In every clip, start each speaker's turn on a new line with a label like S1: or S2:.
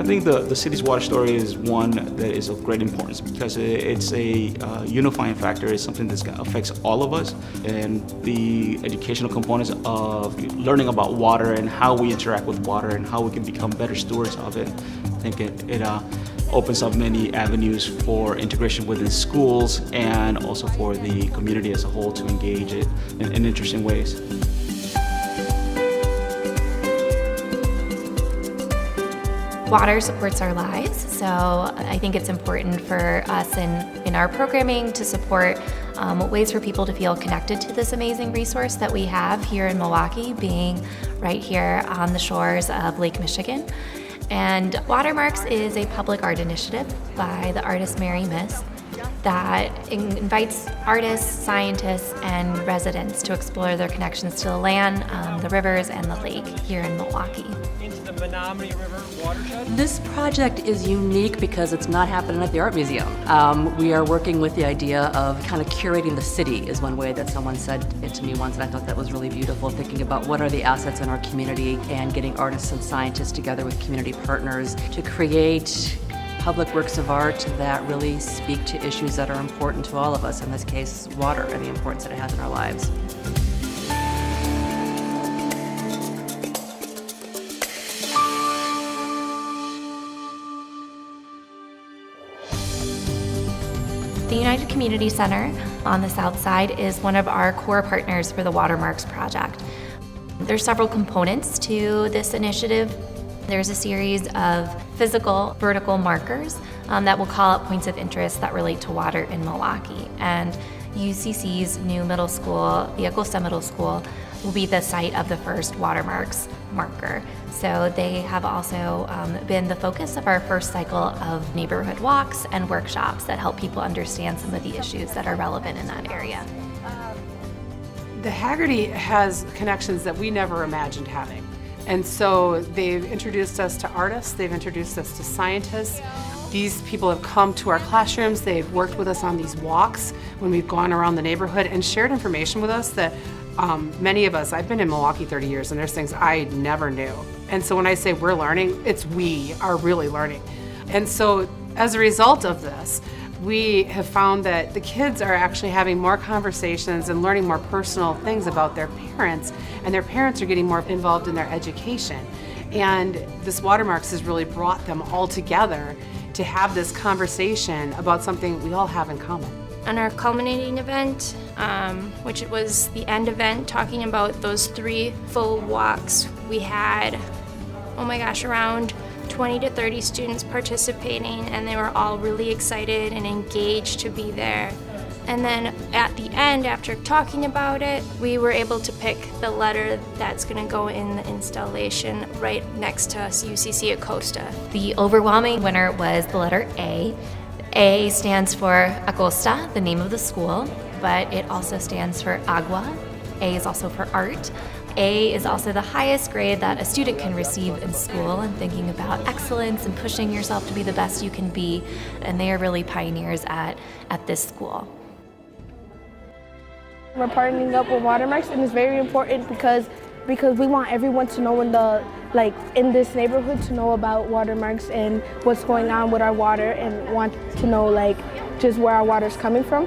S1: think the city's water story is one that is of great importance because it's a unifying factor. It's something that affects all of us, and the educational components of learning about water and how we interact with water and how we can become better stewards of it. I think it opens up many avenues for integration within schools and also for the community as a whole to engage it in interesting ways.
S2: Water supports our lives, so I think it's important for us in our programming to support ways for people to feel connected to this amazing resource that we have here in Milwaukee, being right here on the shores of Lake Michigan. And WaterMarks is a public art initiative by the artist Mary Miss that invites artists, scientists, and residents to explore their connections to the land, the rivers, and the lake here in Milwaukee.
S3: This project is unique because it's not happening at the Art Museum. We are working with the idea of kind of curating the city is one way that someone said it to me once, and I thought that was really beautiful, thinking about what are the assets in our community and getting artists and scientists together with community partners to create public works of art that really speak to issues that are important to all of us, in this case, water and the importance that it has in our lives.
S2: The United Community Center on the south side is one of our core partners for the WaterMarks project. There's several components to this initiative. There's a series of physical vertical markers that will call out points of interest that relate to water in Milwaukee. And UCC's new middle school, the Augusta Middle School, will be the site of the first WaterMarks marker. So they have also been the focus of our first cycle of neighborhood walks and workshops that help people understand some of the issues that are relevant in that area.
S4: The Haggerty has connections that we never imagined having. And so they've introduced us to artists, they've introduced us to scientists. These people have come to our classrooms, they've worked with us on these walks when we've gone around the neighborhood and shared information with us that many of us, I've been in Milwaukee 30 years and there's things I never knew. And so when I say we're learning, it's we are really learning. And so as a result of this, we have found that the kids are actually having more conversations and learning more personal things about their parents, and their parents are getting more involved in their education. And this WaterMarks has really brought them all together to have this conversation about something we all have in common.
S5: On our culminating event, which was the end event, talking about those 3 full walks, we had, oh my gosh, around 20 to 30 students participating, and they were all really excited and engaged to be there. And then at the end, after talking about it, we were able to pick the letter that's going to go in the installation right next to us, UCC Acosta.
S2: The overwhelming winner was the letter A. A stands for Augusta, the name of the school, but it also stands for Agua. A is also for art. A is also the highest grade that a student can receive in school, and thinking about excellence and pushing yourself to be the best you can be, and they are really pioneers at this school.
S6: We're partnering up with WaterMarks, and it's very important because we want everyone to know in this neighborhood to know about WaterMarks and what's going on with our water, and want to know just where our water is coming from.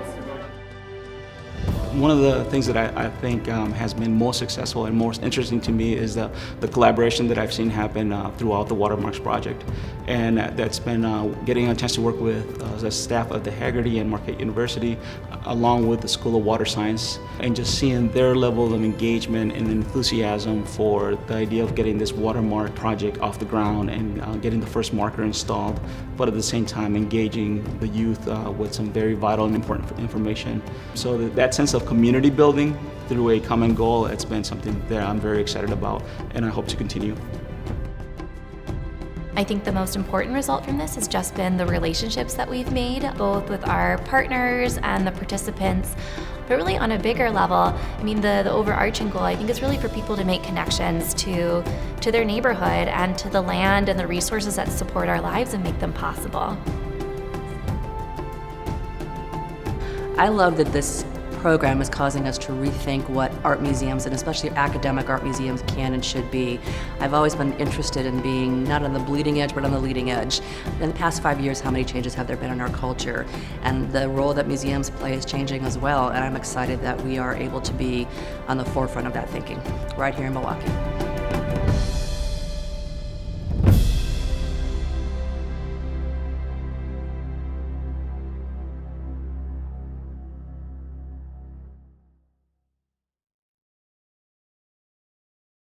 S1: One of the things that I think has been most successful and most interesting to me is the collaboration that I've seen happen throughout the WaterMarks project. And that's been getting a chance to work with the staff of the Haggerty and Marquette University, along with the School of Water Science, and just seeing their level of engagement and enthusiasm for the idea of getting this WaterMark project off the ground and getting the first marker installed, but at the same time engaging the youth with some very vital and important information. So that sense of community building through a common goal, it's been something that I'm very excited about, and I hope to continue.
S2: I think the most important result from this has just been the relationships that we've made, both with our partners and the participants, but really on a bigger level. I mean, the overarching goal, I think, is really for people to make connections to their neighborhood and to the land and the resources that support our lives and make them possible.
S3: I love that this program is causing us to rethink what art museums, and especially academic art museums, can and should be. I've always been interested in being not on the bleeding edge, but on the leading edge. In the past 5 years, how many changes have there been in our culture? And the role that museums play is changing as well, and I'm excited that we are able to be on the forefront of that thinking right here in Milwaukee.